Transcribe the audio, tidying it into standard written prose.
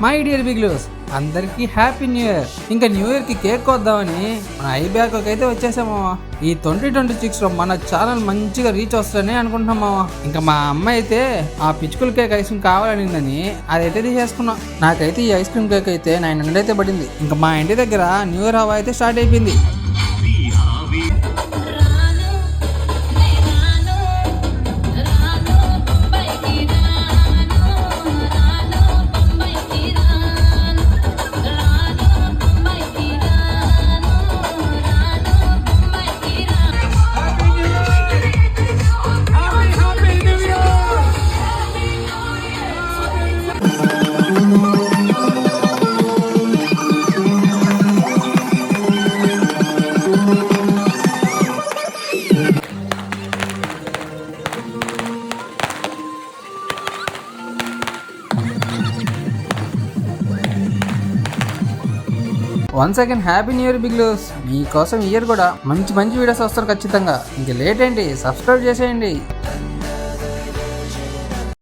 My dear బిగ్లూస్, అందరికి happy new year. ఇంకా new year కి కేక్ కొద్దామని మన ఐబ్యాక్ అయితే వచ్చేసాము. ఈ 2026 లో మన ఛానల్ మంచిగా రీచ్ వస్తుందని అనుకుంటున్నాం. ఇంకా మా అమ్మ అయితే ఆ పిచ్చుకల కేక్ ఐస్ క్రీమ్ కావాలనిందని అదైతే తీసేసుకున్నాం. నాకైతే ఈ ఐస్ క్రీమ్ కేక్ అయితే 900 అయితే పడింది. ఇంకా మా ఇంటి దగ్గర న్యూ ఇయర్ హవా అయితే స్టార్ట్ అయిపోయింది. Once again happy new year బిగ్లూస్. మీకోసం ఇయర్ కూడా మంచి వీడియోస్ వస్తారు ఖచ్చితంగా. ఇంక లేట్ ఏంటి, సబ్స్క్రైబ్ చేసేయండి.